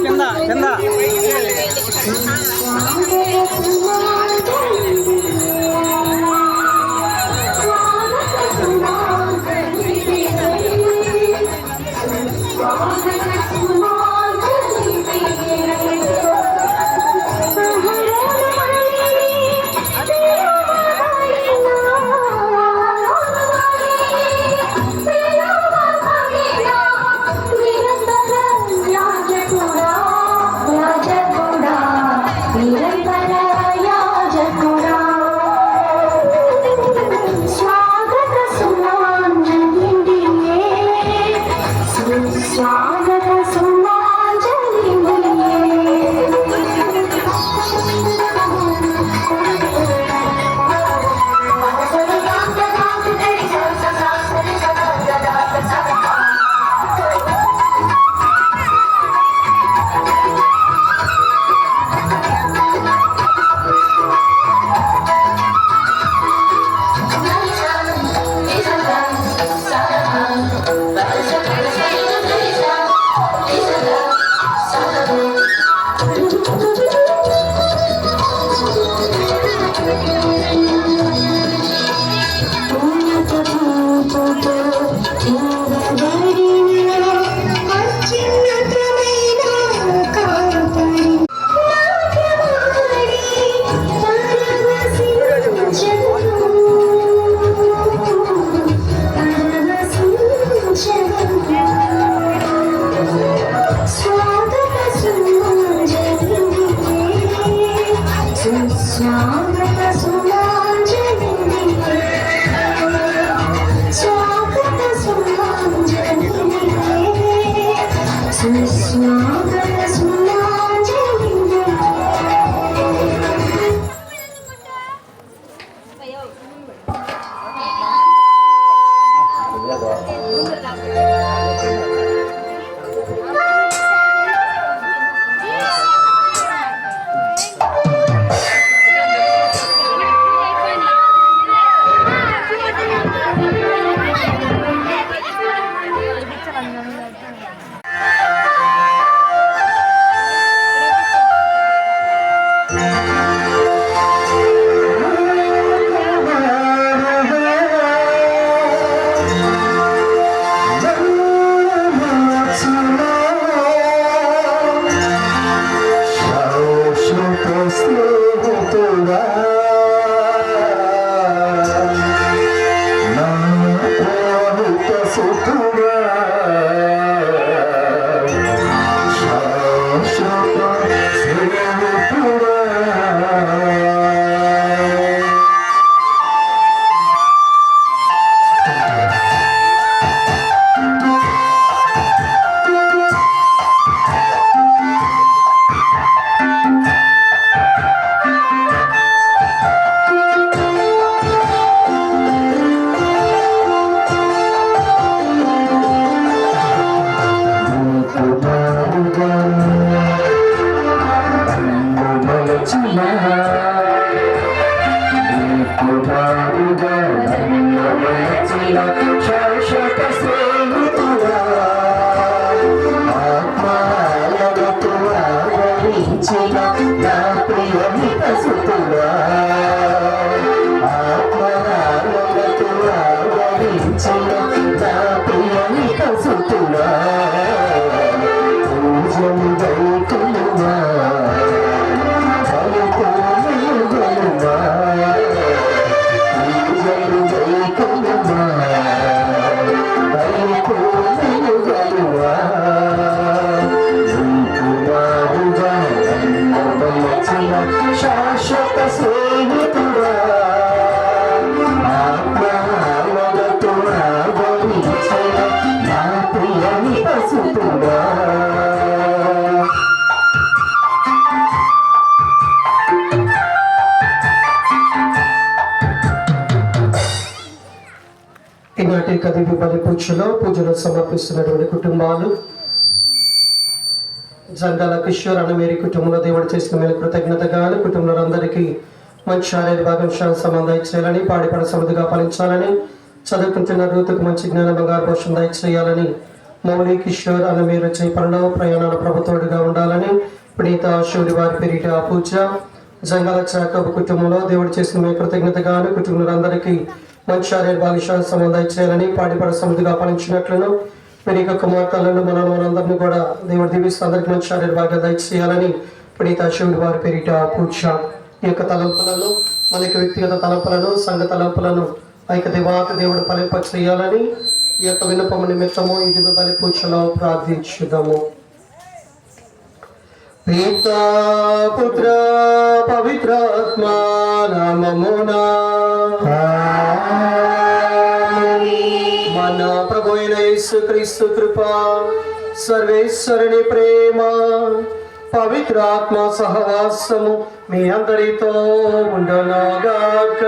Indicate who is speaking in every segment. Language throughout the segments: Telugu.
Speaker 1: కింద కింద
Speaker 2: ఈనాటి కదిపి బలి పూజలు సమర్పిస్తున్నటువంటి కుటుంబాలు జంగాల కిషోర్ అన్నమేరి కుటుంబంలో దేవుడు చేసిన మేలు కృతజ్ఞతగా కుటుంబంలో అందరికీ మంచి శారీరక భాగంశాల సంబంధం చేయాలని, పాడిపడ సమృద్ధిగా ఫలించాలని, చదువుకుంటున్న రూతుకు మంచి జ్ఞాన బంగారు పోషణ దయచేయాలని, మౌలి కిషోర్ అన్న మీరు వచ్చే పనులు ప్రయాణాల ప్రభుత్వుడిగా ఉండాలని, పునీత శివుడి వారి పేరిట పూజ జంగాల చాకబు కుటుంబంలో దేవుడు చేసిన మీ కృతజ్ఞతగాను కుటుంబాలందరికీ మంచి శారీరక భాగంశాల సంబంధం చేయాలని, పాడిపడ సమృద్ధిగా ఫలించినట్లను మీరు కుమార్తెలను మనందరినీ కూడా దేవుడు దీవిస్తూ అందరికీ మంచి శారీరక భాగ్యం దయచేయాలని పునీత శివుడి వారి పేరిట పూజ. ఈ యొక్క తలంపులను మన యొక్క వ్యక్తిగత తలంపులను సంఘ తలంపులను ఆ యొక్క దేవాత దేవుడు ఫలింప చేయాలని ఈ యొక్క విన్నపము నిమిత్తము ఇది బలి పూజలో ప్రార్థించుదాము. పితా పుత్ర పవిత్రాత్మ నామమునా మన ప్రభు అయిన యేసుక్రీస్తు కృప, సర్వేశ్వరుని ప్రేమ, పవిత్రాత్మ సహవాసము మీ అందరితో ఉండనుగాక.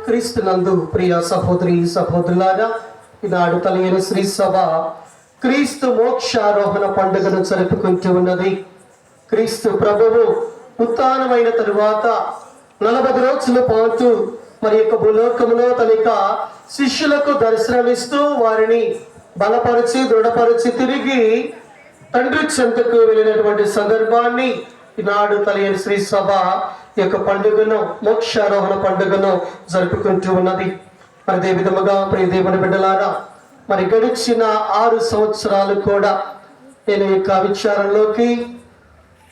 Speaker 2: క్రీస్తునందు ప్రియ సహోదరి సహోదరులారా, ఈనాడు కలిగిన శ్రీ సభ క్రీస్తు మోక్షారోహణ పండుగను జరుపుకుంటూ ఉన్నది. క్రీస్తు ప్రభువు ఉత్థానమైన తరువాత 40 రోజుల పాటు మరి యొక్క భూలోకములో తన యొక్క శిష్యులకు దర్శనమిస్తూ వారిని బలపరిచి దృఢపరిచి తిరిగి తండ్రి చెంతకు వెళ్ళినటువంటి సందర్భాన్ని ఈనాడు కలిగిన శ్రీ సభ యొక్క పండుగను మోక్షారోహణ పండుగను జరుపుకుంటూ ఉన్నది. మరి అదే విధముగా ప్రియ దేవుని బిడ్డలారా, మరి గడిచిన 6 సంవత్సరాలు కూడా నేను ఈ యొక్క విచారంలోకి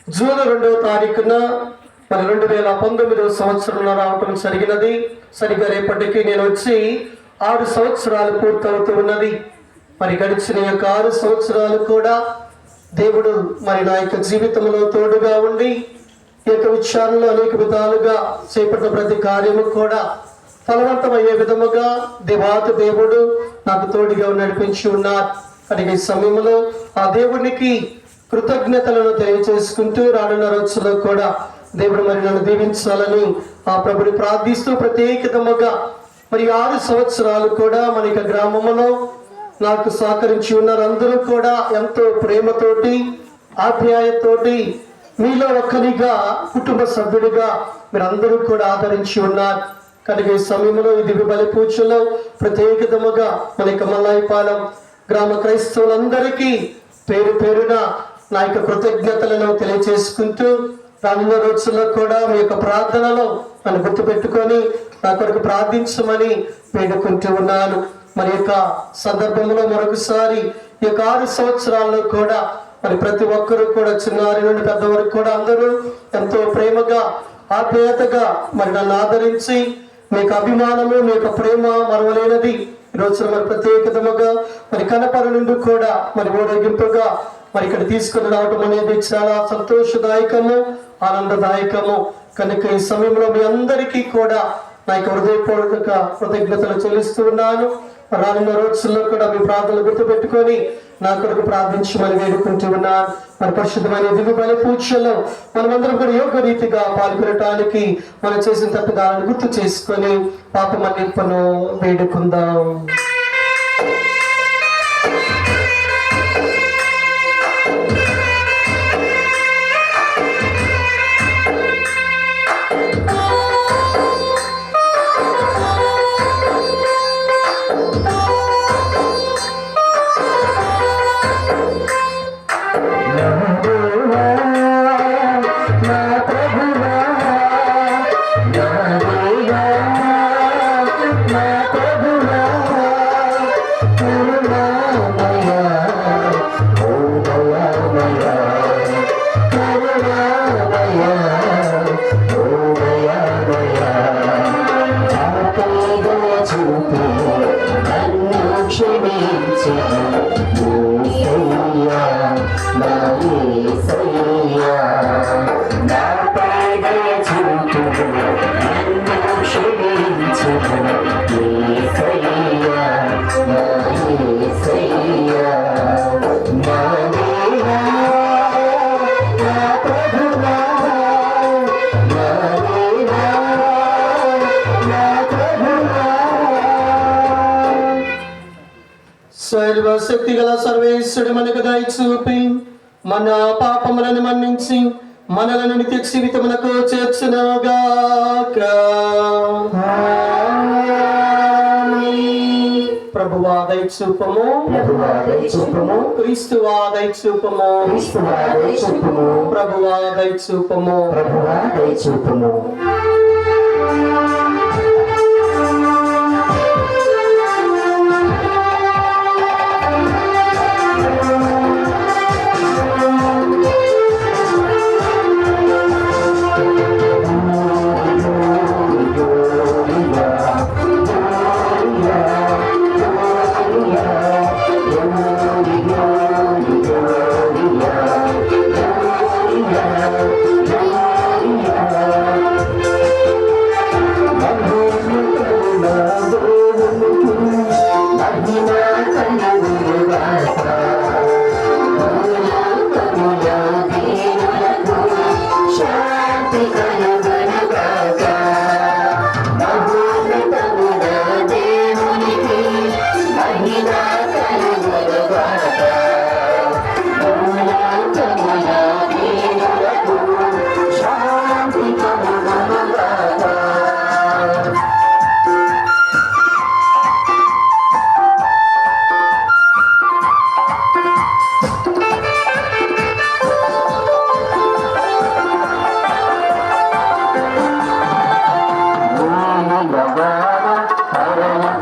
Speaker 2: జూన్ 2వ తారీఖున మరి 2019వ సంవత్సరంలో రావటం జరిగినది. సరిగ్గా రేపటికి నేను వచ్చి 6 సంవత్సరాలు పూర్తవుతూ ఉన్నది. మరి గడిచిన యొక్క 6 సంవత్సరాలు కూడా దేవుడు మరి నా యొక్క జీవితంలో తోడుగా ఉండి ఈ యొక్క విచారణలో అనేక విధాలుగా చేపట్టిన ప్రతి కార్యము కూడా ఫలవంతమయ్యే విధముగా దేవాతి దేవుడు నాకు తోడుగా నడిపించి ఉన్నారు. కనుక ఈ సమయంలో ఆ దేవునికి కృతజ్ఞతలను తెలియజేసుకుంటూ రానున్న రోజుల్లో కూడా దేవుడు మరి నన్ను దీవించాలని ఆ ప్రభుని ప్రార్థిస్తూ ప్రత్యేకతముగా మరి 6 సంవత్సరాలు కూడా మన యొక్క గ్రామంలో నాకు సహకరించి ఉన్నారు. అందరూ కూడా ఎంతో ప్రేమతోటి ఆప్యాయతోటి మీలో ఒక్కరిగా కుటుంబ సభ్యుడిగా మీరందరూ కూడా ఆదరించి ఉన్నారు. కనుక ఈ సమయంలో ఇది బలి పూజలో ప్రత్యేకతముగా మన యొక్క మల్లాయిపాలెం గ్రామ క్రైస్తవులందరికీ పేరు పేరున నా యొక్క కృతజ్ఞతలను తెలియజేసుకుంటూ రానున్న రోజుల్లో కూడా మీ యొక్క ప్రార్థనలో నన్ను గుర్తుపెట్టుకొని నా కొరకు ప్రార్థించమని వేడుకుంటూ ఉన్నాను. మరి యొక్క సందర్భంలో మరొకసారి ఈ యొక్క 6 సంవత్సరాల్లో కూడా మరి ప్రతి ఒక్కరూ కూడా చిన్నారి నుండి పెద్ద వరకు కూడా అందరూ ఎంతో ప్రేమగా ఆప్యాయతగా మరి నన్ను ఆదరించి మీకు అభిమానము మీ యొక్క ప్రేమ మరవలేనది. ఈ రోజున మరి ప్రత్యేకతముగా మరి కనపరు నుండి కూడా మరి ఊరేగింపుగా మరి ఇక్కడ తీసుకుని రావటం అనేది చాలా సంతోషదాయకము, ఆనందదాయకము. కనుక ఈ సమయంలో మీ అందరికీ కూడా నా యొక్క హృదయపూర్వక కృతజ్ఞతలు చెల్లిస్తూ ఉన్నాను. రానున్న రోజుల్లో కూడా మీ ప్రార్థనలు గుర్తుపెట్టుకొని నా కొరకు ప్రార్థించమని వేడుకుంటూ ఉన్నాను. మరి పరిశుద్ధమైన దివ్య బలి పూజలో మనమందరం కూడా యోగ రీతిగా పాల్గొనటానికి మనం చేసిన తప్పిదాలను గుర్తు చేసుకొని పాప మన్నింపును వేడుకుందాం. సర్వశక్తి గల సర్వేశ్వరుడు మనకు దయ చూపి మన పాపములను మన్నించి మనలను నిత్య జీవితమునకు చేర్చునుగాక. ప్రభువా దయ చూపము, క్రీస్తువా దయ చూపము, ప్రభువా దయ చూపము.
Speaker 3: Hallelujah.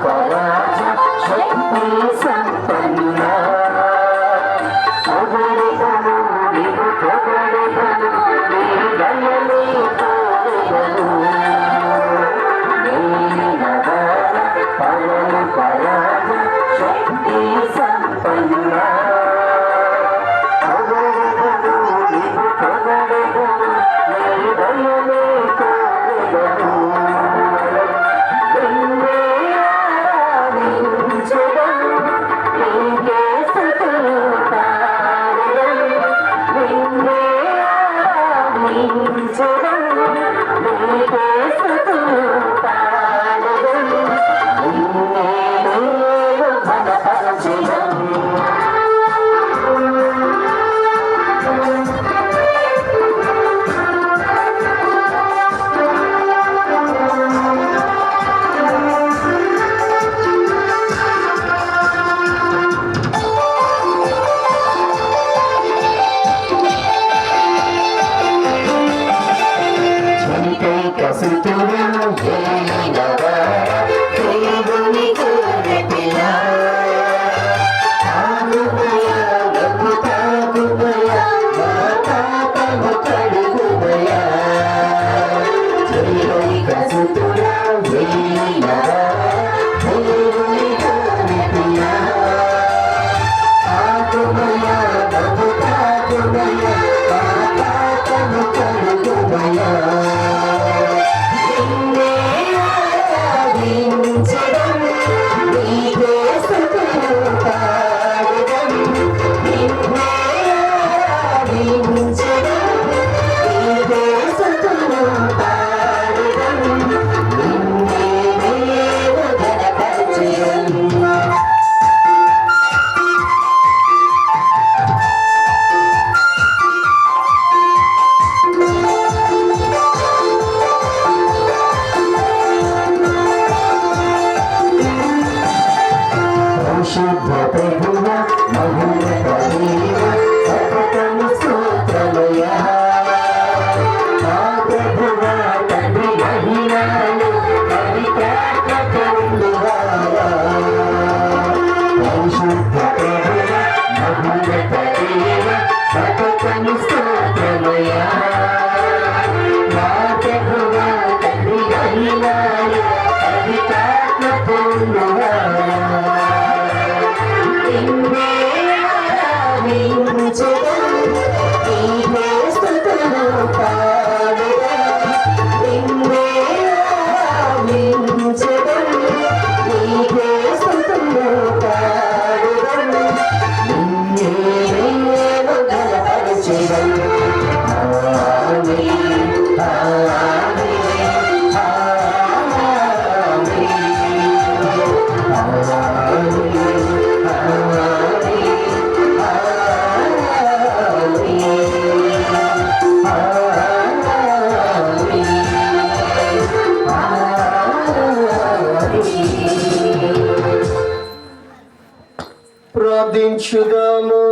Speaker 2: ప్రార్థించుదాము.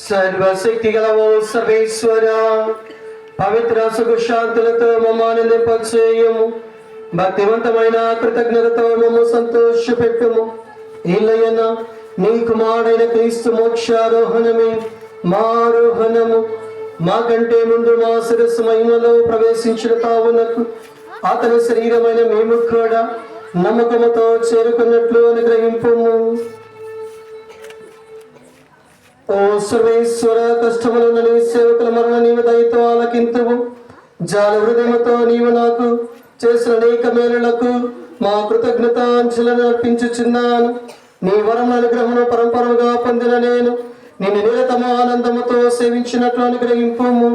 Speaker 2: సర్వశక్తి గలవో సర్వేశ్వర, పవిత్ర సుఖ శాంతులతో మమ్మ ఆనందింపచేయము. భక్తివంతమైన కృతజ్ఞతతో మమ్మ సంతోషపెట్టుము. ఇల్లయన నీ కుమారుడైన క్రీస్తు మోక్షారోహణమే మా ఆరోహణము. మాకంటే ముందు మా శిరస్సు మహిమలో ప్రవేశించిన తావునకు అతని శరీరమైన మేము కూడా నమ్మకముతో చేరుకున్నట్లు అనుగ్రహింపుము. ఓ సర్వేశ్వర, కష్టములను నీ సేవకుల మరణ నీవు దయతో ఆలకింతువు. జాల హృదయముతో నీవు నాకు చేసిన అనేక మేలులకు మా కృతజ్ఞతాంజలను అర్పించుచున్నాను. నీ వరం అనుగ్రహమును పరంపరగా పొందిన నేను నిన్ను నిరతమ ఆనందముతో సేవించినట్లు అనుగ్రహింపుము.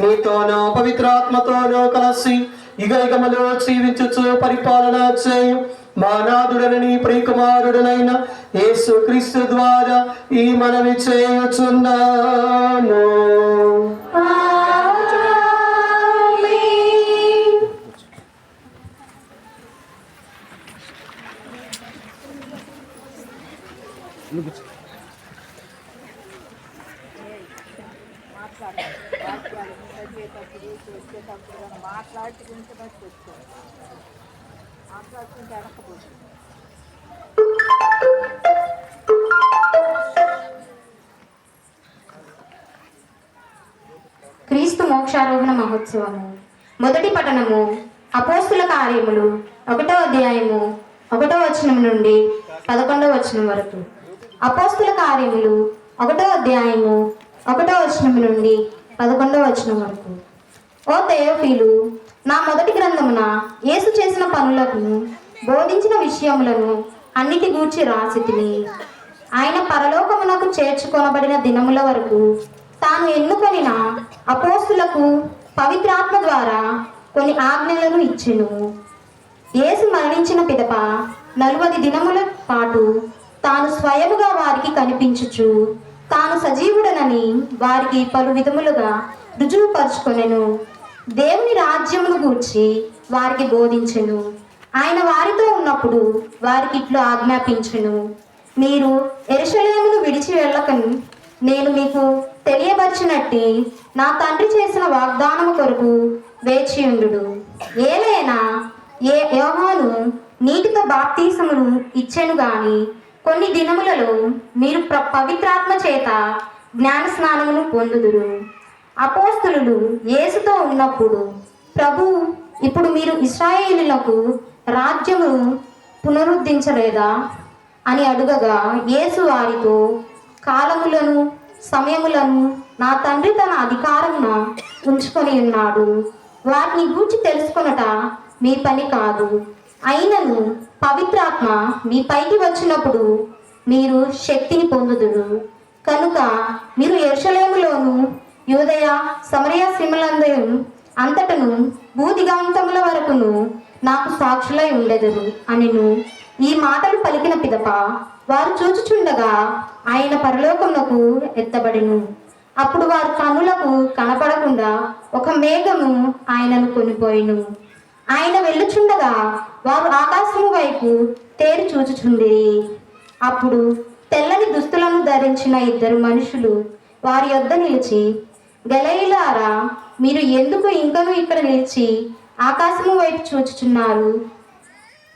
Speaker 2: నీతోనో పవిత్రాత్మతోనో కలిసి యుగయుగములో జీవించుచు పరిపాలన చేయు మా నాథుడని నీ ప్రియకుమారుడనైన యేసు క్రీస్తు ద్వారా ఈ మనవి చేయుచున్నాను.
Speaker 3: క్రీస్తు మోక్షారోహణ మహోత్సవము. మొదటి పఠనము అపోస్తుల కార్యములు 1వ అధ్యాయము 1వ వచనం నుండి 11వ వచనం వరకు. అపోస్తుల కార్యములు 1వ అధ్యాయము 1వ వచనం నుండి 11వ వచనం వరకు. ఓ తెయోఫీలు, నా మొదటి గ్రంథమున యేసు చేసిన పనులను బోధించిన విషయములను అన్నిటి గూర్చి రాసితిని. ఆయన పరలోకమునకు చేర్చుకొనబడిన దినముల వరకు తాను ఎన్నుకొనిన అపోస్తులకు పవిత్రాత్మ ద్వారా కొన్ని ఆజ్ఞలను ఇచ్చెను. యేసు మరణించిన పిదప 40 దినముల పాటు తాను స్వయముగా వారికి కనిపించుచు తాను సజీవుడనని వారికి పలు విధములుగా రుజువుపరుచుకొనెను. దేవుని రాజ్యమును గూర్చి వారికి బోధించెను. ఆయన వారితో ఉన్నప్పుడు వారికి ఇట్లు ఆజ్ఞాపించెను, మీరు యెరూషలేమును విడిచి వెళ్ళకను నేను మీకు తెలియపరిచినట్టి నా తండ్రి చేసిన వాగ్దానము కొరకు వేచియుండుడు. ఏలైనా యోహాను నీటితో బాప్తీసమును ఇచ్చెను గాని కొన్ని దినములలో మీరు పవిత్రాత్మ చేత జ్ఞాన స్నానమును పొందుదురు. అపోస్తలులు యేసుతో ఉన్నప్పుడు, ప్రభు, ఇప్పుడు మీరు ఇశ్రాయేలులకు రాజ్యము పునరుద్ధరించలేదా అని అడుగగా, యేసు వారితో, కాలములను సమయములను నా తండ్రి తన అధికారమున ఉంచుకొని ఉన్నాడు. వాటిని గూర్చి తెలుసుకొనట మీ పని కాదు. అయినను పవిత్రాత్మ మీ పైకి వచ్చినప్పుడు మీరు శక్తిని పొందుదురు. కనుక మీరు యెరూషలేములోను యూదయ సమరయ సీమలందరూ అంతటను భూదిగాంతముల వరకును నాకు సాక్షులై ఉండెదరు అనెను. ఈ మాటలు పలికిన పిదప వారు చూచుచుండగా ఆయన పరలోకమునకు ఎత్తబడెను. అప్పుడు వారి కన్నులకు కనపడకుండా ఒక మేఘము ఆయనను కొనిపోయెను. ఆయన వెళ్ళుచుండగా వారు ఆకాశము వైపు తేరి చూచుచుండిరి. అప్పుడు తెల్లని దుస్తులను ధరించిన 2 మనుషులు వారి యొద్ద నిలిచి, గలిలయులారా, మీరు ఎందుకు ఇంకనూ ఇక్కడ నిలిచి ఆకాశము వైపు చూచుచున్నారు?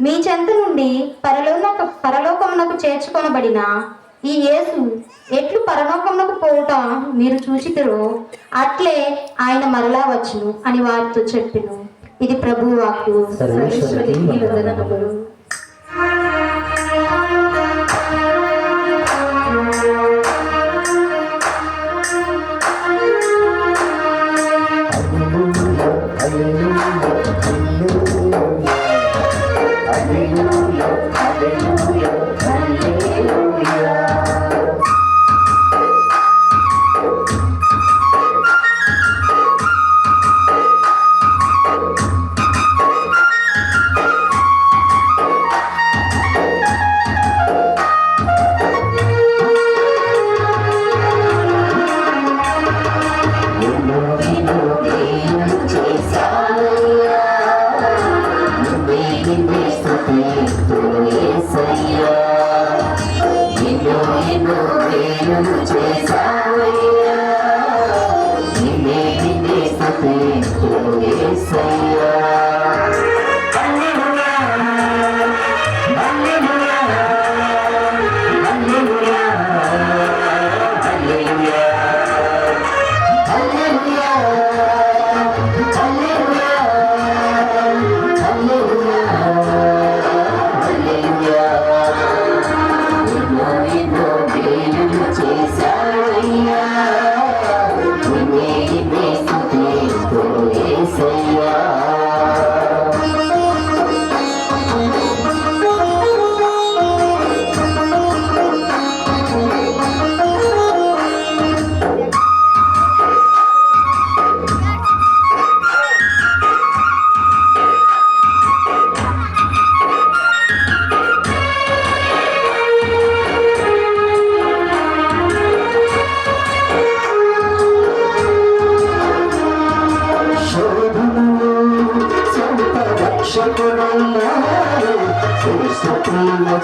Speaker 3: మీ చెంత నుండి పరలోకమునకు చేర్చుకొనబడిన ఈ యేసు ఎట్లు పరలోకమునకు పోవుట మీరు చూచితిరో అట్లే ఆయన మరలా వచ్చును అని వారితో చెప్పెను. ఇది ప్రభువు వాక్కు. సర్వేశ్వరునికి వందనములు.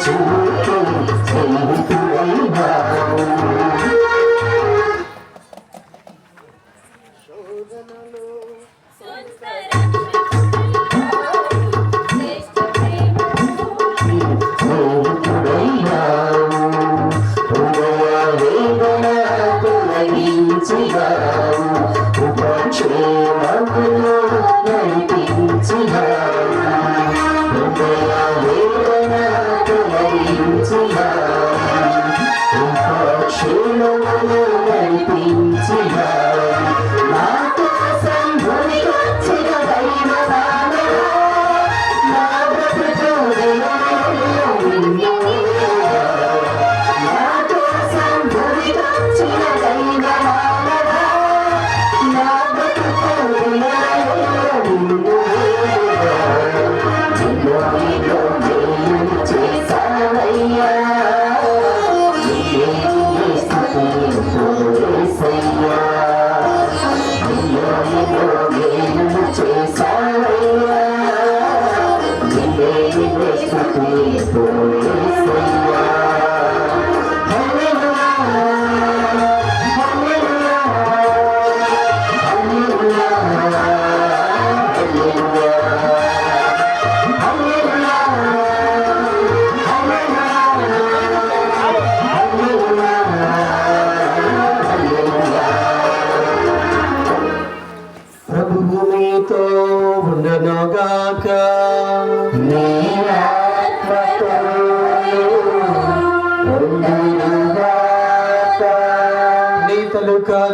Speaker 2: చూపు స్నేహితుడైనావు.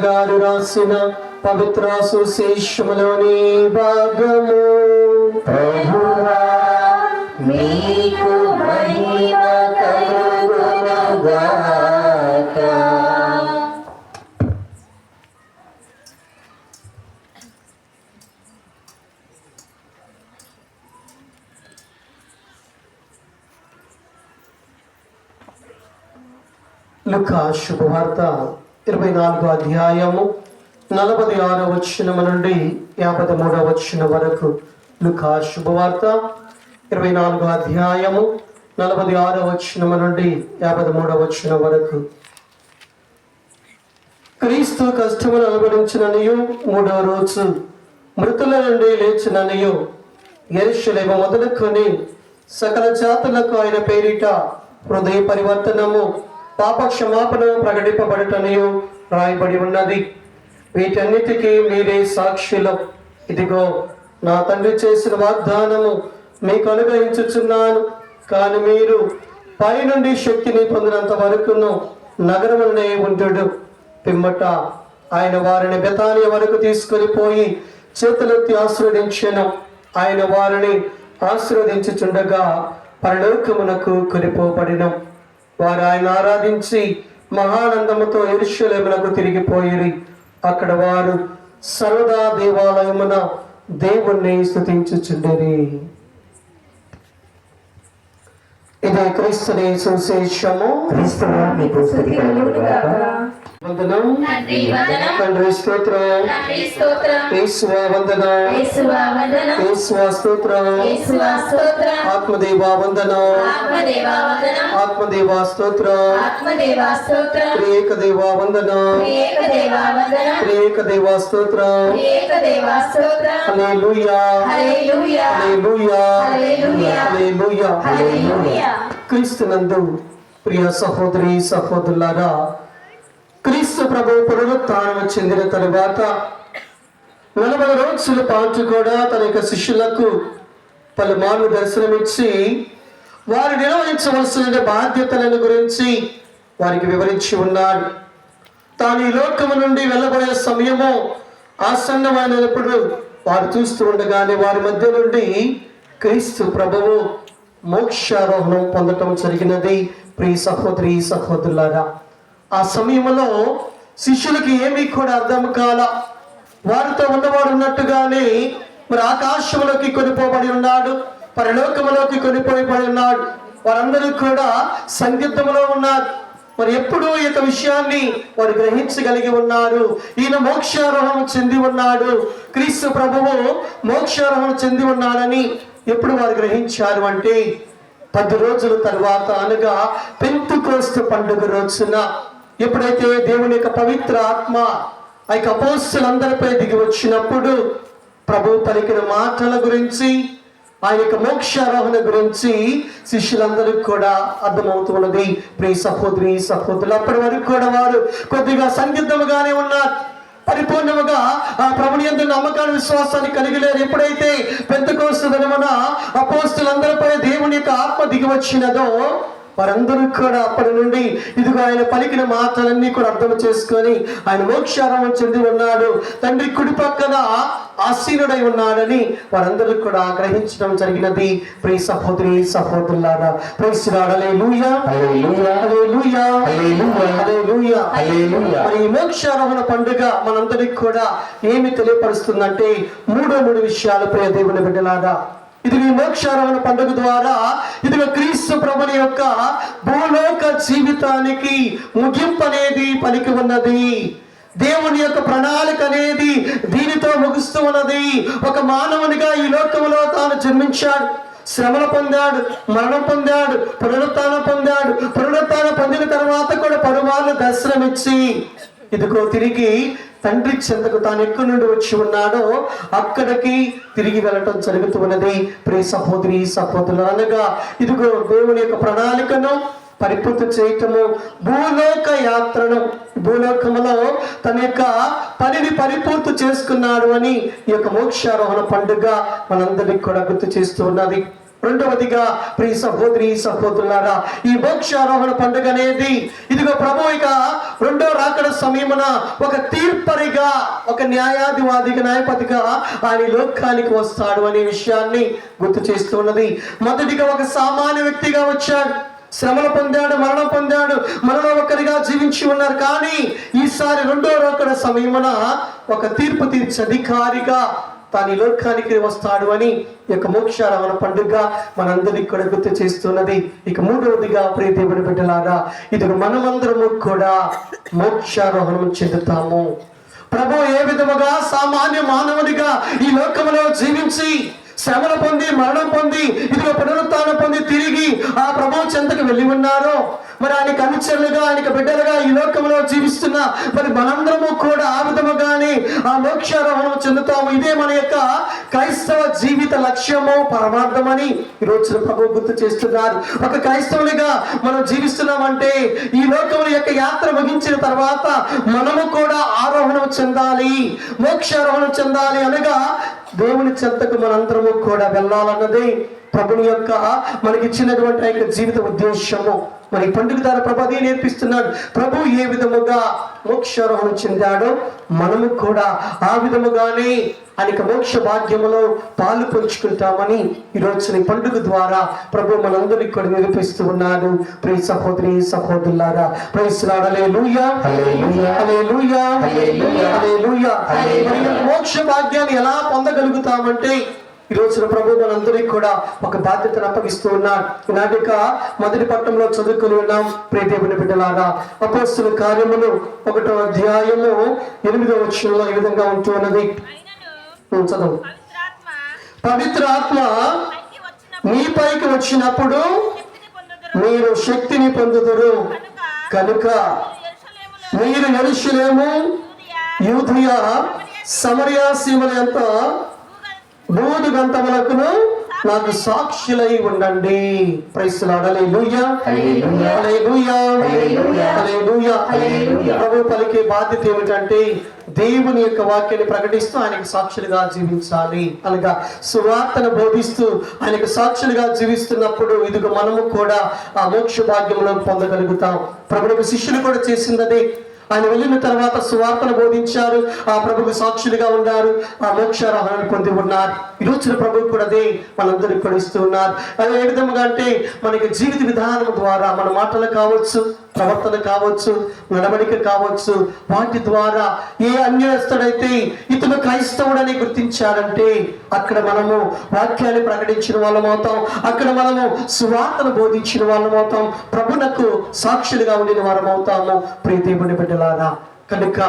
Speaker 2: గారు రాసిన పవిత్ర సుశేషములోని భాగము. ప్రభువా మీకు మహిమ కలుగునుగాక. లూకా శుభవార్త 24వ అధ్యాయము 46వ వచనం నుండి 53వ వచనం వరకు. లూకా శుభవార్త 24వ అధ్యాయము 46వ వచనం నుండి 53వ వచనం వరకు. క్రీస్తు కష్టములు అనుభవించిననియు 3వ రోజు మృతుల నుండి లేచిననియు యెరూషలేము మొదలుకొని సకల జాతులకు ఆయన పేరిట హృదయ పరివర్తనము పాప క్షమాపణ ప్రకటింపబడటనియు రాయబడి ఉన్నది. వీటన్నిటికీ మీరే సాక్షులు. ఇదిగో నా తండ్రి చేసిన వాగ్దానము మీకు అనుగ్రహించుచున్నాను. కానీ మీరు పైనుండి శక్తిని పొందినంత వరకును నగరములనే ఉంటుడు. పిమ్మట ఆయన వారిని బెతానియ వరకు తీసుకొని పోయి చేతులెత్తి ఆశీర్వదించెను. ఆయన వారిని ఆశీర్వదించుచుండగా పరలోకమునకు కొనిపోబడినం. వారు ఆయన ఆరాధించి మహానందముతో యెరూషలేమునకు తిరిగిపోయిరి. అక్కడ వారు సర్వదా దేవాలయమున దేవుణ్ణి స్తుతించుచుండిరి. ఇదే క్రీస్తుని సువిశేషము. క్రీస్తువా మీకు స్తుతి కలుగునుగాక. వందనం తండ్రి స్తోత్రం. యేసువా వందనం. యేసువా స్తోత్రం. ఆత్మదేవా వందనం. ఆత్మదేవా స్తోత్రం. త్రియేక దేవా వందనం. త్రియేక దేవా స్తోత్రం. హల్లెలూయా హల్లెలూయా హల్లెలూయా హల్లెలూయా. క్రీస్తునందు ప్రియ సహోదరి సహోదరులారా, క్రీస్తు ప్రభు పునరుత్థానం చెందిన తరువాత 40 రోజుల పాటు కూడా తన యొక్క శిష్యులకు పలుమార్లు దర్శనమిచ్చి వారు నిర్వహించవలసిన బాధ్యతలను గురించి వారికి వివరించి ఉన్నాడు. తాను ఈ లోకము నుండి వెళ్ళబోయే సమయము ఆసన్నమైనప్పుడు వారు చూస్తూ ఉండగానే వారి మధ్య నుండి క్రీస్తు ప్రభువు మోక్షారోహణం పొందటం జరిగినది. ప్రియ సహోదరి సహోదరులారా, ఆ సమయంలో శిష్యులకి ఏమీ కూడా అర్థం కాల. వారితో ఉన్నవాడు ఉన్నట్టుగానే మరి ఆకాశంలోకి కొనిపోబడి ఉన్నాడు, పరలోకములోకి కొనిపోబడి ఉన్నాడు. వారందరూ కూడా సందిగ్ధంలో ఉన్నారు. మరి ఎప్పుడు ఈ యొక్క విషయాన్ని వారు గ్రహించగలిగి ఉన్నారు. ఈయన మోక్షారోహణం చెంది ఉన్నాడు, క్రీస్తు ప్రభువు మోక్షారోహణం చెంది ఉన్నాడని ఎప్పుడు వారు గ్రహించారు అంటే 10 రోజుల తర్వాత అనగా పెంతెకోస్తు పండుగ రోజున ఎప్పుడైతే దేవుని యొక్క పవిత్ర ఆత్మ ఆ యొక్క అపోస్తలులందరిపై దిగి వచ్చినప్పుడు ప్రభు పలికిన మాటల గురించి ఆయన యొక్క మోక్షారోహణ గురించి శిష్యులందరికీ కూడా అర్థమవుతున్నది. ప్రియ సహోదరి సహోదరులు, అప్పటి వరకు కూడా వారు కొద్దిగా సందిగ్ధముగానే ఉన్నారు. పరిపూర్ణముగా ఆ ప్రభుని యందు నమ్మకాన్ని విశ్వాసాన్ని కలిగి లేరు. ఎప్పుడైతే పెంతెకోస్తు దినమున అపోస్తలులందరిపై దేవుని యొక్క ఆత్మ దిగి వచ్చినదో వారందరూ కూడా అప్పటి నుండి ఇదిగో ఆయన పలికిన మాటలన్నీ కూడా అర్థం చేసుకొని ఆయన మోక్షారోహణ చెంది ఉన్నాడు, తండ్రి కుడి పక్కన ఆసీనుడై ఉన్నాడని వారందరూ కూడా గ్రహించడం జరిగినది. ప్రియ సహోదరి సహోదరులారా, ప్రైజ్ లార్డ్. హల్లెలూయా, హల్లెలూయా, హల్లెలూయా, హల్లెలూయా, హల్లెలూయా. మరి ఈ మోక్షారోహణ పండుగ మనందరికి కూడా ఏమి తెలియపరుస్తుందంటే మూడు విషయాలు. ప్రియ దేవుని బిడ్డలారా, ఇది ఈ మోక్షారోహణ పండుగ ద్వారా ఇదిగో క్రీస్తు ప్రభుని యొక్క భూలోక జీవితానికి ముగింపు అనేది పలికి ఉన్నది. దేవుని యొక్క ప్రణాళిక అనేది దీనితో ముగుస్తూ ఉన్నది. ఒక మానవునిగా ఈ లోకంలో తాను జన్మించాడు, శ్రమలు పొందాడు, మరణం పొందాడు, పునరుత్థానం పొందాడు. పునరుత్థానం పొందిన తర్వాత కూడా పరువాళ్ళు దర్శనమిచ్చి ఇదిగో తిరిగి తండ్రి చెంతకు తాను ఎక్కడి నుండి వచ్చి ఉన్నాడో అక్కడికి తిరిగి వెళ్ళటం జరుగుతూ ఉన్నది. ప్రియ సహోదరి సహోదరులు, అనగా ఇదిగో దేవుని యొక్క ప్రణాళికను పరిపూర్తి చేయటము, భూలోక యాత్రను, భూలోకములో తన యొక్క పనిని పరిపూర్తి చేసుకున్నాడు అని ఈ యొక్క మోక్షారోహణ పండుగ మనందరికి కూడా గుర్తు చేస్తూ ఉన్నది. రెండవదిగా ప్రియ సహోదరి సహోదరులారా, ఈ మోక్షారోహణ పండుగ అనేది ఇదిగో ప్రభు ఇక రెండో రాకడ సమయమున ఒక తీర్పరిగా, ఒక న్యాయాధివాదిగా, న్యాయపతిగా ఆయన లోకానికి వస్తాడు అనే విషయాన్ని గుర్తు చేస్తున్నది. మొదటిగా ఒక సామాన్య వ్యక్తిగా వచ్చాడు, శ్రమలు పొందాడు, మరణం పొందాడు, మనలో ఒకరిగా జీవించి ఉన్నారు. కానీ ఈసారి రెండో రాకడ సమయమున ఒక తీర్పు తీర్చే అధికారిగా తాను ఈ లోకానికి వస్తాడు అని ఈ యొక్క మోక్షారోహణ పండుగ మనందరికి కూడా గుర్తు చేస్తున్నది. ఇక మూడవదిగా ప్రియ దేవుని బిడ్డలారా, ఇది మనమందరము కూడా మోక్షారోహణం చెందుతాము. ప్రభు ఏ విధముగా సామాన్య మానవుడిగా ఈ లోకంలో జీవించి శ్రమలు పొంది, మరణం పొంది, ఇదిగో పునరుత్థానం పొంది తిరిగి ఆ ప్రభు చెంతకు వెళ్ళి ఉన్నారో, మరి ఆయనకు అనుచరులుగా, ఆయనకు బిడ్డలుగా ఈ లోకంలో జీవిస్తున్న మరి మనందరము కూడా ఆ విధముగానే ఆ మోక్షారోహణం చెందుతాము. ఇదే మన యొక్క క్రైస్తవ జీవిత లక్ష్యము, పరమార్థమని ఈ రోజున ప్రభు గుర్తు చేస్తున్నారు. ఒక క్రైస్తవునిగా మనం జీవిస్తున్నామంటే ఈ లోకముల యొక్క యాత్ర ముగించిన తర్వాత మనము కూడా ఆరోహణం చెందాలి, మోక్షారోహణం చెందాలి. అనగా దేవుని చెంతకు మనందరము కూడా వెళ్ళాలన్నదే ప్రభుని యొక్క మనకిచ్చినటువంటి ఆ యొక్క జీవిత ఉద్దేశము. మరి పండుగ ద్వారా ప్రభు అదే నేర్పిస్తున్నాడు. ప్రభు ఏ విధముగా మోక్షారోహణం చెందాడో మనము కూడా ఆ విధముగానే అనేక మోక్ష భాగ్యములో పాలు పంచుకుంటామని ఈ రోజున పండుగ ద్వారా ప్రభు మనందరికీ కూడా నిరూపిస్తూ ఉన్నాడు. ప్రియ సహోదరి సహోదరులారా, ప్రైజ్ లార్డ్. హల్లెలూయా, హల్లెలూయా, హల్లెలూయా, హల్లెలూయా. మోక్ష భాగ్యాన్ని ఎలా పొందగలుగుతామంటే ఈ రోజున ప్రభు మనందరికీ కూడా ఒక బాధ్యతను అప్పగిస్తూ ఉన్నాడు. నాటిక మొదటి పట్టణంలో చదువుకుని ఉన్నాం. ప్రియ దేవుని బిడ్డలారా, అపోస్తలుల కార్యములు 1వ అధ్యాయము 8వ వచనంలో ఈ విధంగా ఉంటూ ఉన్నది. చదువు. పవిత్ర ఆత్మ మీపైకి వచ్చినప్పుడు మీరు శక్తిని పొందుదురు, కనుక మీరు యెరూషలేము, యూదయ, సమరయ సీమలంత భూదిగంతములకును నాకు సాక్షులై ఉండండి. Praise lord. హల్లెలూయా, హల్లెలూయా, హల్లెలూయా, హల్లెలూయా. ప్రభు పలికే బాధ్యత ఏమిటంటే దేవుని యొక్క వాక్యాన్ని ప్రకటిస్తూ ఆయనకు సాక్షులుగా జీవించాలి. అనగా సువార్తను బోధిస్తూ ఆయనకు సాక్షులుగా జీవిస్తున్నప్పుడు ఇదిగో మనము కూడా ఆ మోక్ష భాగ్యంలో పొందగలుగుతాం. ప్రభువుకు శిష్యులు కూడా చేసిందదే. ఆయన వెళ్ళిన తర్వాత సువార్తను బోధించారు, ఆ ప్రభుకు సాక్షులుగా ఉన్నారు, ఆ మోక్షారోహణను పొంది ఉన్నారు. ఈ రోజున ప్రభు కూడా అదే మనందరికి కూడా ఇస్తూ ఉన్నారు. అది ఏ విధంగా అంటే మనకి జీవిత విధానం ద్వారా మన మాటలు కావచ్చు, ప్రవర్తన కావచ్చు, నడవడిక కావచ్చు, వాటి ద్వారా ఏ అన్యస్తుడైతే ఇతను క్రైస్తవుడని గుర్తించాడంటే అక్కడ మనము వాక్యాన్ని ప్రకటించిన వాళ్ళం అవుతాం, అక్కడ మనము సువార్తను బోధించిన వాళ్ళం అవుతాం, ప్రభునకు సాక్షులుగా ఉండిన వారం అవుతాము. ప్రియ దేవుని బిడ్డలారా, కనుక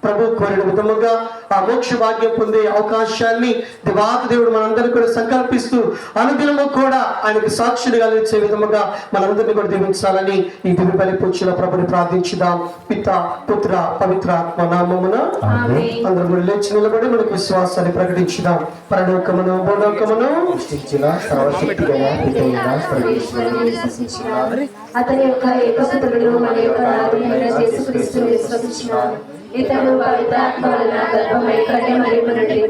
Speaker 2: ప్రభు కోరిన విధముగా ఆ మోక్ష భాగ్యం పొందే అవకాశాన్ని దేవాది దేవుడు మనందరినీ కూడా సంకల్పిస్తూ అనుదినము కూడా ఆయనకు సాక్షులుగా నిలిచే విధముగా మనందరినీ కూడా దీవించాలని ఈ దివ్య బలి పూజలో ప్రభుని ప్రార్థించుదాం. పిత పుత్ర పవిత్రాత్మ నామమున అందరూ కూడా లేచి నిలబడి మనకు విశ్వాసాన్ని ప్రకటించుదాం. పరలోకమును భూలోకమును
Speaker 4: అతని యొక్క ఏకపుత్రుడు మన యొక్క నాథుడైన యేసుక్రీస్తును విశ్వసించున్నాను. ఇతడు పవిత్రాత్మ వలన గర్భమై కన్యమరియు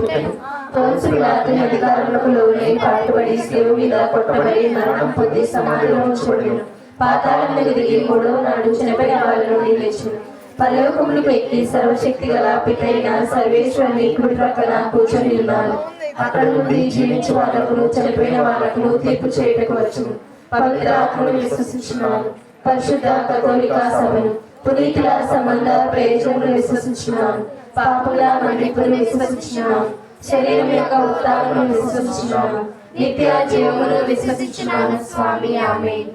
Speaker 4: పుట్టెను. పోన్సు పిలాతు అధికారములకు లోనై పాటుపడి శిలువ మీద కొట్టబడి మరణం పొంది సమాధిలో ఉంచబడెను. పాతాళమునకు దిగి మూడవ నాడు చనిపోయిన వాళ్ళ నుండి లేచెను. పరలోకములకు ఎక్కి సర్వశక్తి గల పితైన సర్వేశ్వరుని కుడి ప్రక్కన కూర్చొని ఉన్నాడు. అక్కడ నుండి జీవించే వాళ్ళకును చనిపోయిన వాళ్ళకును తీర్పు చేయటకు వచ్చును. పవిత్రాత్మను విశ్వసించున్నాను. పరిశుద్ధ కథోలిక సభను, పునీతుల సంబంధ ప్రయోజనములు విశ్వసించున్నాను. పాపుల మన్నిపును విశ్వసించున్నాను. శరీరం యొక్క ఉత్థానమును విశ్వసించున్నాను. నిత్య జీవమును విశ్వసించున్నాను. స్వామి ఆమేన్.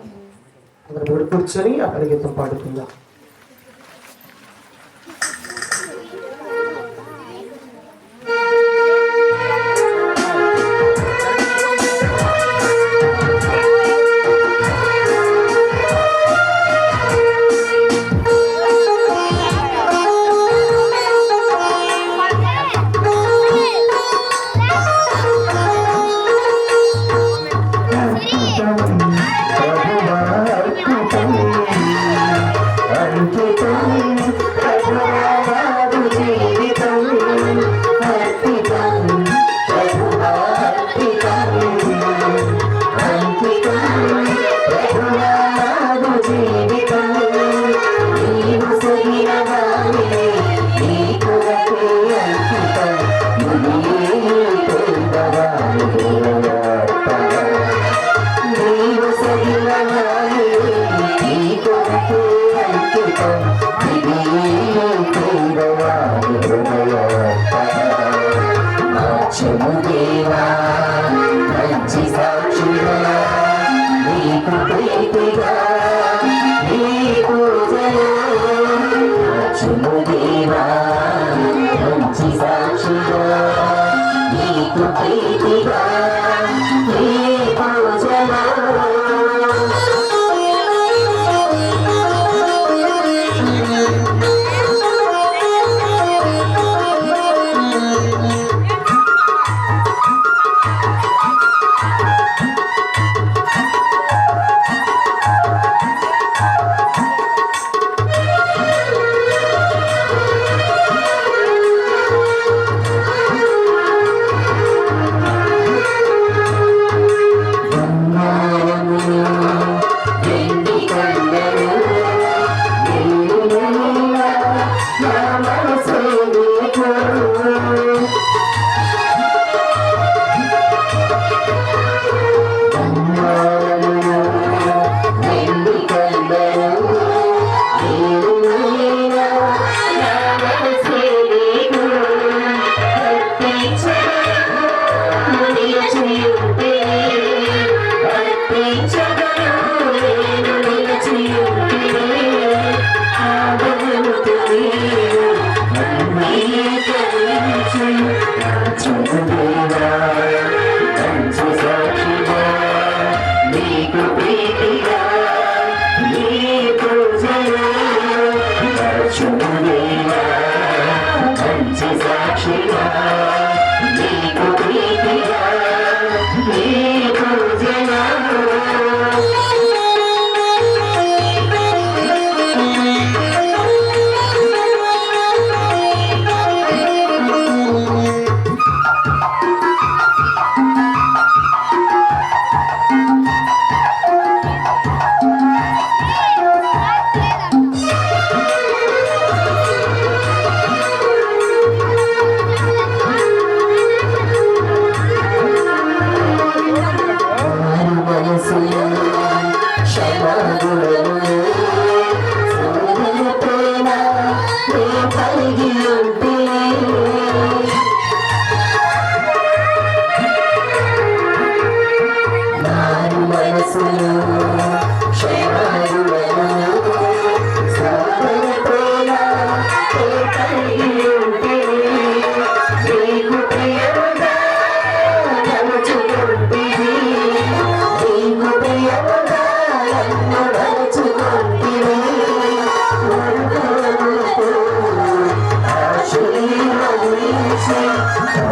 Speaker 2: కూర్చొని ఆ పరిగెత్తం పాడుకుందాం.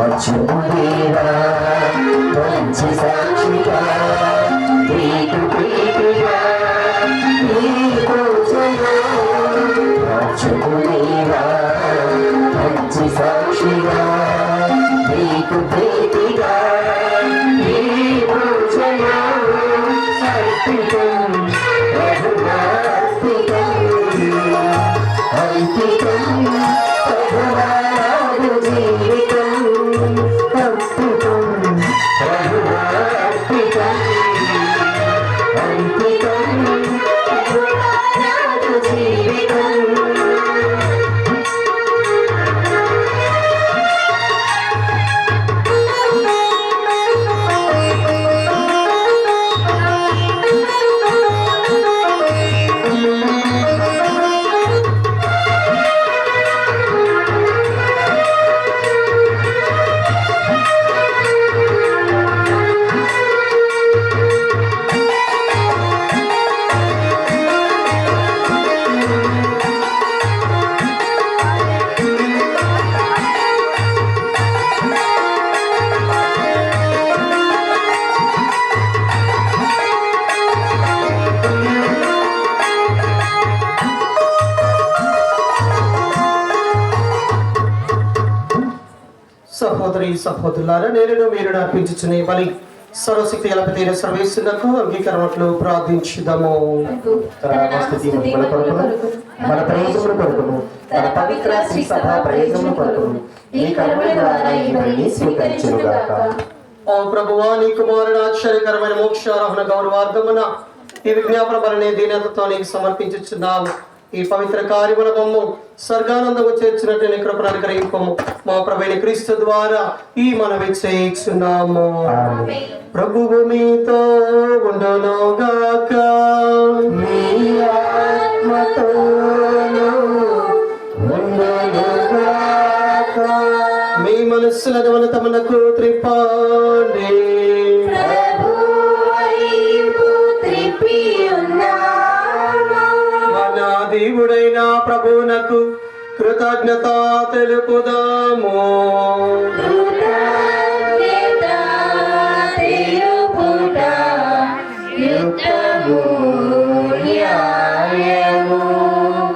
Speaker 5: మార్చుకునేవా మంచి సాక్షిగా నీకు ప్రీతిగా నీకు జయం మార్చుకునేవా మంచి సాక్షిగా నీకు ప్రీతిగా నీకు జయం అర్పితం ప్రభువార్పితం అర్పితం ప్రభువారు జీవితం అర్పితం ప్రభువార్పితం అర్పితం ప్రభువారు జీవితం
Speaker 2: సహోదరి సహోదరులారా, నేను మీరు అర్పించుచునే బలి సర్వశక్తి గలపతైన సర్వేశ్వరునకు అంగీకరణట్లు ప్రార్థించుదాము.
Speaker 5: తన స్థుతి మహిమల కొరకును మన ప్రయోజనం కొరకును తన పవిత్ర శ్రీ సభ ప్రయోజనం కొరకును ఈ కర్మల ద్వారా ఈ బలిని స్వీకరించుగాక.
Speaker 2: ఓ ప్రభువా, నీ కుమారుడు ఆశ్చర్యకరమైన మోక్షారోహణ గౌరవార్థమున ఈ విజ్ఞాపన బలిని దీనతతో నీకు సమర్పించుచున్నాము. ఈ పవిత్ర కార్యముల బొమ్ము స్వర్గానందము చేర్చినట్టు నీ కృపను అనుగ్రహింపము. మా ప్రభువైన క్రీస్తు ద్వారా ఈ మనవి చేయుచున్నాము. ప్రభువు మీతో ఉండునుగాక.
Speaker 5: మీ ఆత్మతోను ఉండునుగాక.
Speaker 2: మీ మనస్సులను తమనకు త్రిప్పండి. మన దేవుడైన ప్రభువునకు కృతజ్ఞత తెలుపుదాము.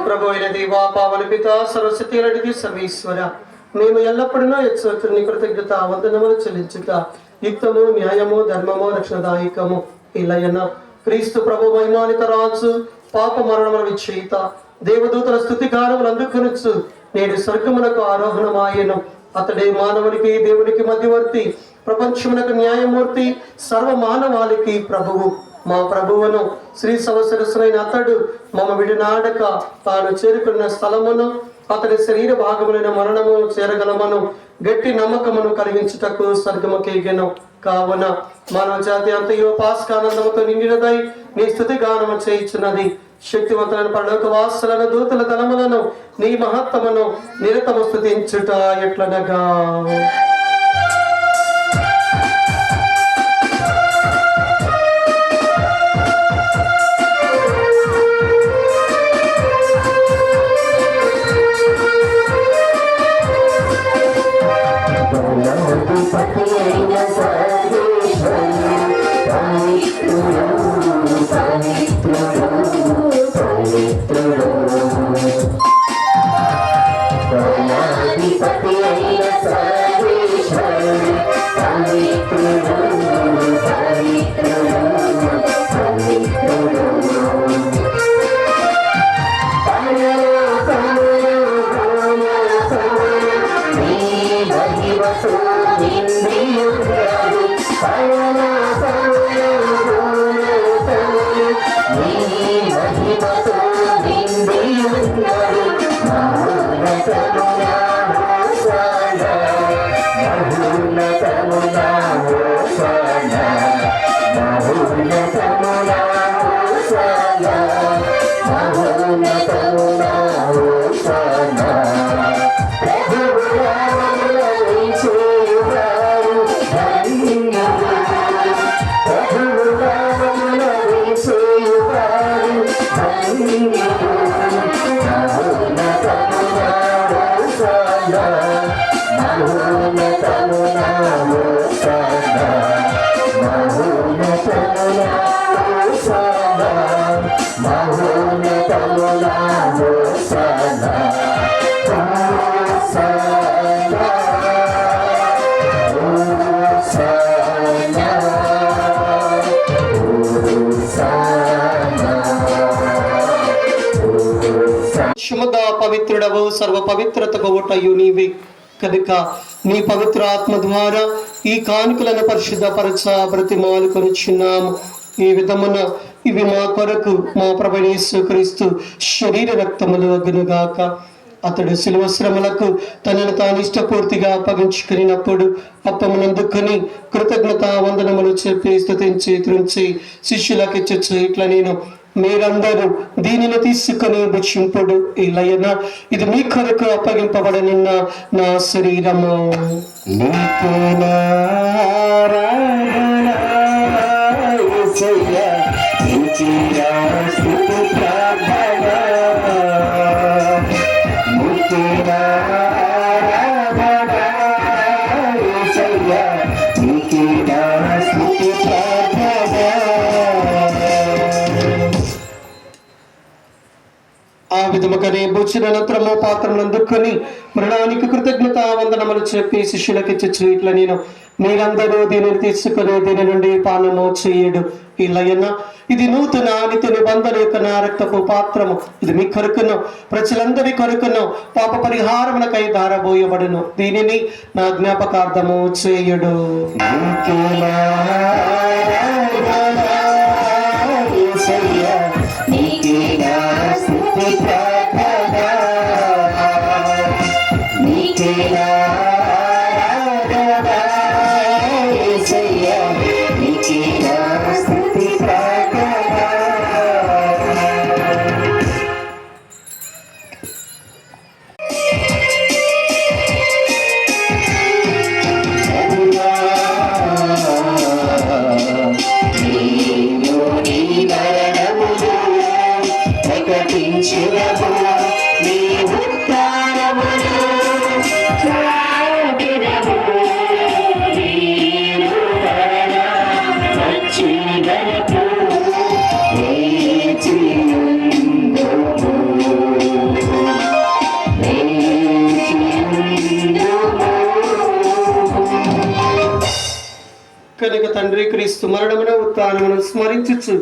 Speaker 2: ప్రభు అయిన దేవా, పావన పిత సరస్వతి రెడ్డికి సర్వేశ్వర, మేము ఎల్లప్పుడూ ఎత్తుని కృతజ్ఞత వందనములు చెల్లించుట యుక్తము, న్యాయము, ధర్మము, రక్షణదాయకము. ఇలయన క్రీస్తు ప్రభు వైమానిక రాజు పాప మరణముల విచ్చేత దేవదూతల స్తుతిగానములు అందుకొనొచ్చు నేడు స్వర్గమునకు ఆరోహణమాయను. అతడే మానవునికి దేవునికి మధ్యవర్తి, ప్రపంచమునకు న్యాయమూర్తి, సర్వ మానవాళికి ప్రభువు. మా ప్రభువును శ్రీ సంవత్సరస్తులైన అతడు మమ విడినాడక తాను చేరుకున్న స్థలమును అతని శరీర భాగములైన మరణము చేరగలమను గట్టి నమ్మకమును కలిగించుటకు స్వర్గముకేగెను. కావున మానవ జాతి అంతయో పాస్కానందముతో నిండినదై నీ స్తుతి గానము చేయుచున్నది. శక్తివంతులైన పరలోక వాసులను దూతల తలములను నీ మహత్తమును నిరతము స్తుతించుట ఎట్లనగా
Speaker 5: Namo
Speaker 2: పరిశుద్ధ పవిత్రుడవు, సర్వ పవిత్రతకు ఊటయు నీవే కనుక నీ పవిత్ర ఆత్మ ద్వారా ఈ కానుకలను పరిశుద్ధపరచ బ్రతిమాలు కొనుచున్నాము. ఈ విధమున ఇవి మా కొరకు మా ప్రభు యేసుక్రీస్తు శరీర రక్తములు అగునుగాక. అతడు శిలువ శ్రమలకు తనను తాను ఇష్టపూర్తిగా అప్పగించుకున్నప్పుడు అప్పమునందుకొని కృతజ్ఞతా వందనములు చెప్పి స్తుతించి త్రుంచి శిష్యులకిచ్చు ఇట్లా నేను మీరందరూ దీనిని తీసుకుని భుజింపుడు, ఇలయన ఇది మీ కొరకు అప్పగింపబడనున్న నా శరీరము. ఆ విధముగానే భోజన అనంతరము పాత్రను అందుకొని మరణానికి కృతజ్ఞత వందనములు చెప్పి శిష్యులకి ఇచ్చు ఇట్లా నేను మీరందరూ దీనిని తీసుకుని దీని నుండి పానము చేయుడు, ఇలయన ఇది నూతన నిత్య నిబంధన యొక్క నా రక్తపు పాత్రము, ఇది మీ కొరకును ప్రజలందరి కొరకును పాప పరిహారములకై ధారబోయబడును, దీనిని నా జ్ఞాపకార్థము చేయుడు. కనుక తండ్రి క్రీస్తు మరణమున ఉత్థానమును స్మరించుచు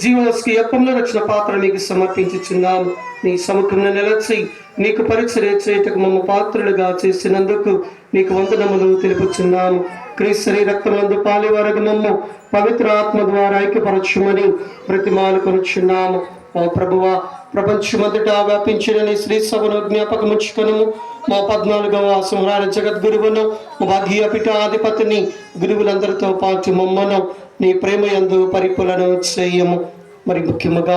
Speaker 2: జీవోస్కి అప్పంలో రక్షణ పాత్ర నీకు సమర్పించుచున్నాము. నీ సముఖంలో నిలచి నీకు పరిచర్య చేయుటకు మమ్మ పాత్రలుగా చేసినందుకు నీకు వందనములు తెలుపుచున్నాము. క్రీస్తు రక్తమందు పాలివరగు మమ్ము పవిత్ర ఆత్మ ద్వారా ఐక్యపరచుమని బ్రతిమాలు కొనుచున్నాము. ఓ ప్రభువా, ప్రపంచమంతటా వ్యాపించిన నీ శ్రీ సభను జ్ఞాపకముంచుకొనుము. మా 14వ సంహార జగద్గురువును మా భాగ్య పీఠాధిపతిని గురువులందరితో పాటు మమ్మను నీ ప్రేమ యందు పరిపూర్ణను చేయము. మరి ముఖ్యముగా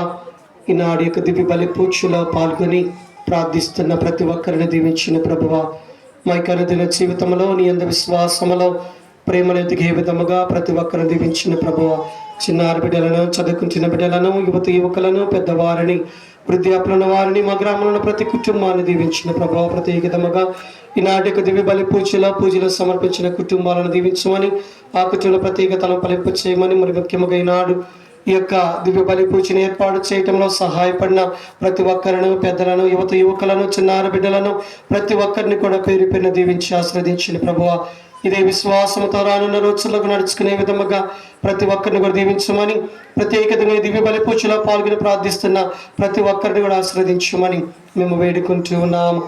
Speaker 2: ఈనాడు యొక్క దివ్య బలి పూజలో పాల్గొని ప్రార్థిస్తున్న ప్రతి ఒక్కరిని దీవించిన ప్రభువా, మా యొక్క అనుదిన జీవితంలో నీ యందు విశ్వాసములో ప్రేమను ఎదిగే విధముగా ప్రతి ఒక్కరిని దీవించిన ప్రభువా, చిన్నారి బిడ్డలను, చదువుకుంటున్న బిడ్డలను, యువకులను, పెద్దవారిని, వృద్ధాప్యులున్న వారిని, మా గ్రామంలో ప్రతి కుటుంబాన్ని దీవించిన ప్రభావ ప్రత్యేకతముగా ఈనాటి దివ్య బలి పూజలు సమర్పించిన కుటుంబాలను దీవించమని, ఆ కుటుంబ ప్రత్యేకతను ఫలింపు చేయమని, మరి ముఖ్యంగా ఈనాడు ఈ యొక్క దివ్య బలి పూజను ఏర్పాటు చేయటంలో సహాయపడిన ప్రతి ఒక్కరిను, పెద్దలను, యువకులను, చిన్నారి బిడ్డలను ప్రతి ఒక్కరిని కూడా పేరు పేరున దీవించి ఆశ్రదించిన ప్రభువా, ఇదే విశ్వాసంతో రానున్న రోజులకు నడుచుకునే విధముగా ప్రతి ఒక్కరిని కూడా దీవించమని, ప్రత్యేకంగా దివ్య బలి పూజలో పాల్గొని ప్రార్థిస్తున్న ప్రతి ఒక్కరిని కూడా ఆశ్రదించమని మేము వేడుకుంటూ ఉన్నాము.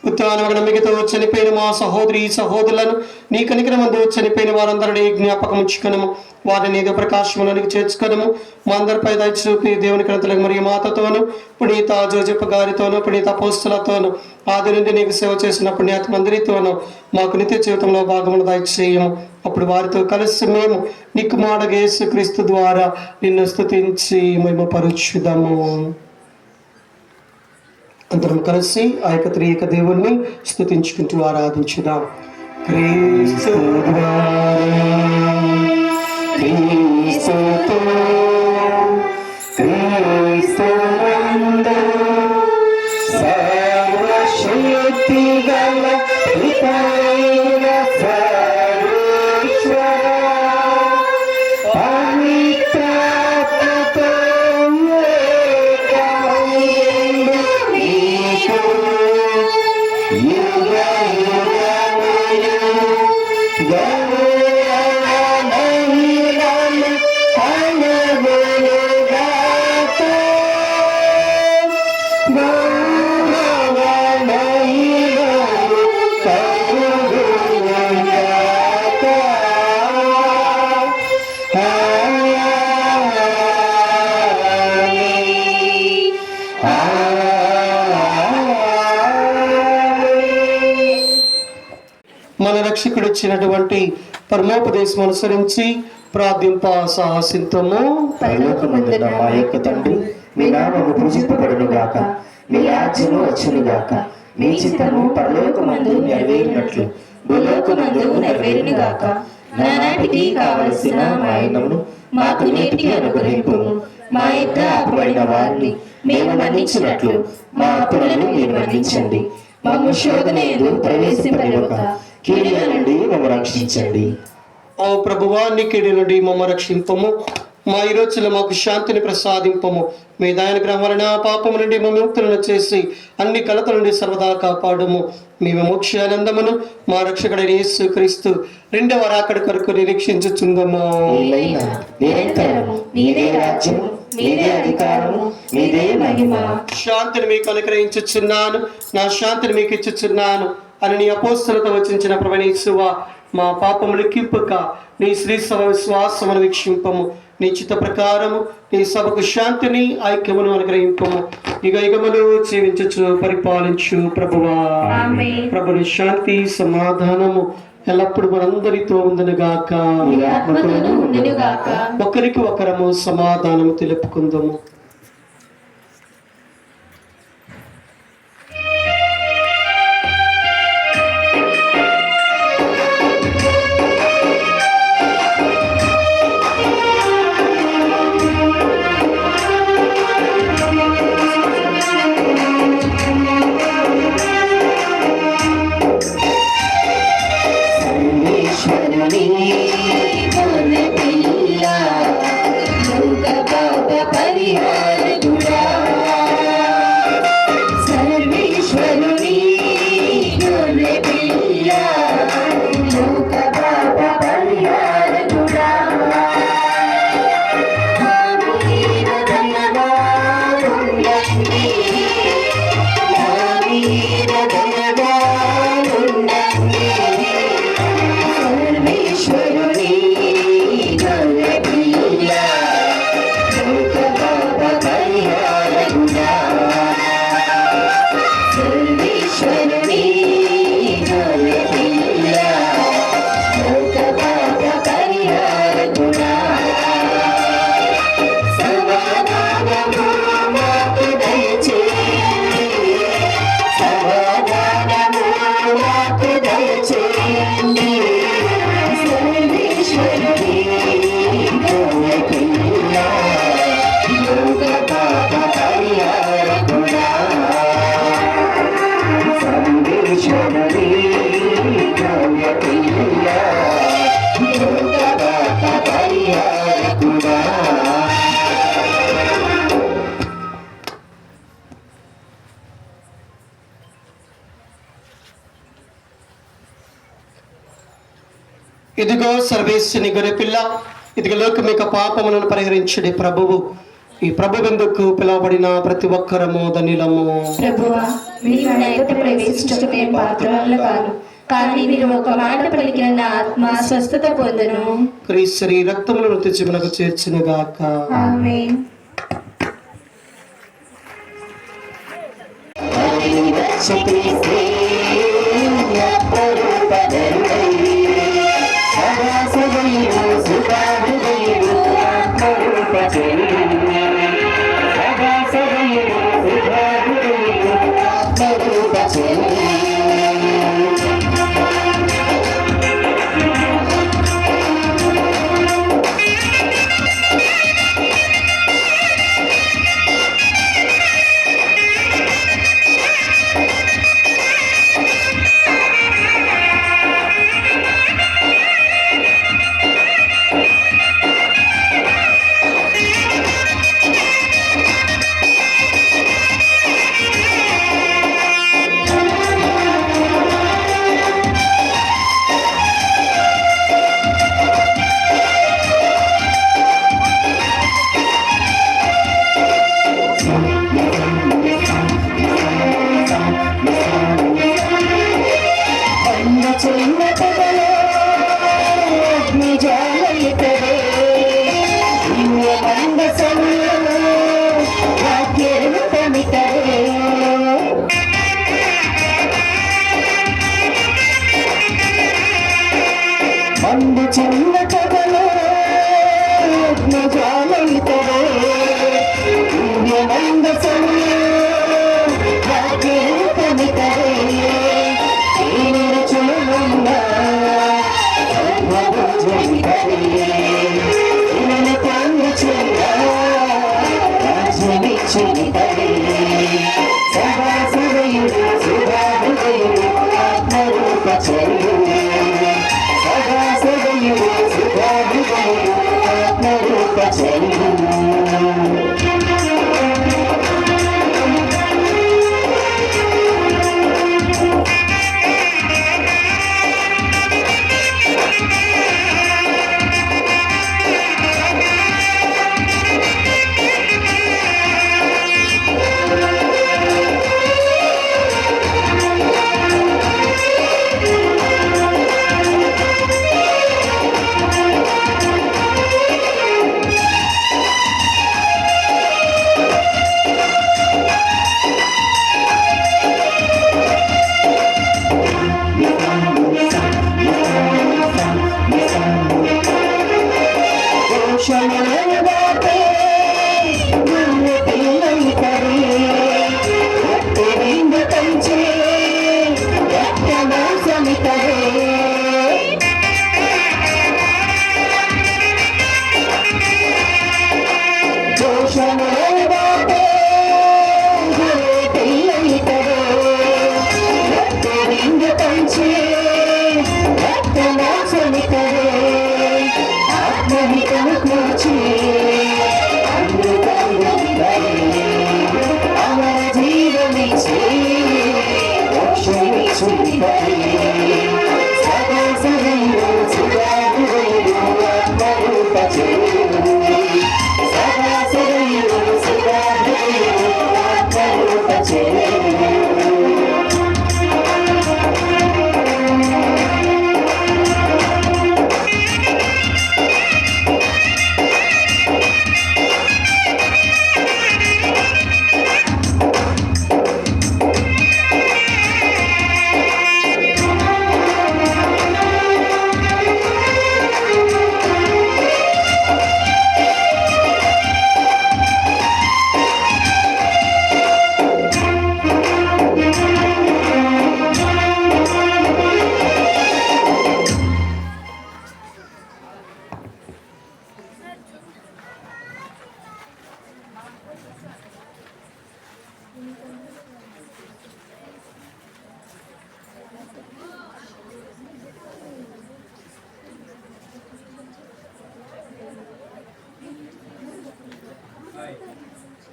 Speaker 2: ఉత్తానముగా నమ్మికతో చనిపోయిన మా సహోదరులను నీ కనికరమందు చనిపోయిన వారందరినీ జ్ఞాపకం ఉంచుకొనము. వారిని ఏదో ప్రకాశములకు చేర్చుకొనము. మా అందరిపై దయ చూపి దేవుని కృతజ్ఞతలకు మరియు మాతతోను, పునీత జోజప్ప గారితోను, పునీత అపోస్తలతోను, ఆది నుండి నీకు సేవ చేసిన పుణ్యాత్మందరితోనూ మాకు నిత్య జీవితంలో భాగమును దయచేయము. అప్పుడు వారితో కలిసి మేము నీకు మాడగా యేసుక్రీస్తు ద్వారా నిన్ను స్తుతించి మేము పరుచుదాము. అందరం కలిసి ఆ యొక్క త్రియేక దేవుణ్ణి స్తుతించుకుంటూ ఆరాధించుదాం. క్రీస్తు సర్వశక్తి గల
Speaker 5: Bye.
Speaker 2: మన రక్షకుడు ఇచ్చినటువంటి పరమోపదేశం అనుసరించి ప్రార్థింప సాహసింతము.
Speaker 5: పరలోకమందున్న మా యొక్క తండ్రి, మీ నామము పూజింపబడును గాక, మీ రాజ్యము వచ్చును గాక, మీ చిత్తము పరలోకమందు నెరవేరినట్లు భూలోకమందు నెరవేరును గాక. నానాటికి కావలసిన మా అన్నమును మాకు నేటికి అనుగ్రహింపుము. మా యొక్క అప్పుబడిన వారిని మేము మన్నించినట్లు మా అప్పులను మీరు మన్నించండి. మమ్ము శోధన యందు ప్రవేశింపనివ్వక కీడుల నుండి మమ్ము రక్షించండి.
Speaker 2: ఓ ప్రభువా, నీ కీడు నుండి మమ్మ రక్షింపము. మా ఈ రోజులో మాకు శాంతిని ప్రసాదింపము. మీ దయానుగ్రహం వలన పాపము నుండి విముక్తులను చేసి అన్ని కలత నుండి సర్వదా కాపాడుము. మీ మోక్షానందమును మా రక్షకుడైన యేసు క్రీస్తు రెండవ రాకడ కొరకు నిరీక్షించుచుందము.
Speaker 5: నిరంతరము నీదే రాజ్యము, నీదే అధికారము, నీదే మహిమ.
Speaker 2: శాంతిని మీకు అనుగ్రహించుచున్నాను, నా శాంతిని మీకు ఇచ్చుచున్నాను అని నీ అపోస్తలతో వచించిన ప్రభువైన యేసువా, మా పాపములు కింపక నీ శ్రీ సభ విశ్వాసమును వీక్షింపము. నీ చిత్త ప్రకారము నీ సభకు శాంతిని ఐక్యమును అనుగ్రహింపము. యుగ యుగములు జీవించు పరిపాలించు ప్రభువా. ప్రభుని శాంతి సమాధానము ఎల్లప్పుడు మనందరితో ఉందనుగాక. ఒకరికి ఒకరము సమాధానము తెలుపుకుందాము. ఇదిగో సర్వేశ్వని గొర్రెపిల్ల, ఇదిగో లోకం యొక్క పాపములను పరిహరించుడి ప్రభువు. ఈ ప్రభు ఎందుకు పిలువబడిన ప్రతి ఒక్కరము ధన్యులము.
Speaker 4: ప్రభువా, మీరు నా యొద్ద ప్రవేశించుటకు నేను పాత్రురాలు కాను, కానీ మీరు ఒక మాట పలికిన నా ఆత్మ స్వస్థత పొందును.
Speaker 2: క్రీస్తు రక్తములను తెచ్చిమనకు చేర్చునుగాక.
Speaker 4: ఆమేన్.
Speaker 5: ಒಂದು ಚಿನ್ನ ಕದಲೋ ಜ್ವಾಲಯಿತರೆ ದಿವ್ಯನಂದ ಸೊಲ್ಲೆ ಯಾಕೆ ಕಲಿತರೆ ಏನಿರ ಚೋಳಮ್ಮ ಜಯಿತರೆ ಇವನ ತಾಂಗ ಚೋಳ ರಾಜನಿ ಚಲಿತರೆ ಸದಾ ಸದಯುಡು ಸುಧಾ ಹೃದಯುಡು ಆತ್ಮರೂಪ ಚಲಿಯುಡು ಸದಾ ಸದಯುಡು ಸುಧಾ ಹೃದಯುಡು ಆತ್ಮರೂಪ ಚಲಿಯುಡು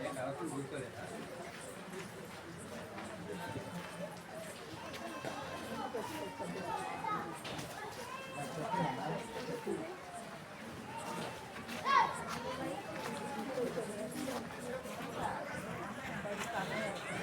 Speaker 1: ఏ కావచ్చు గుర్తులేదా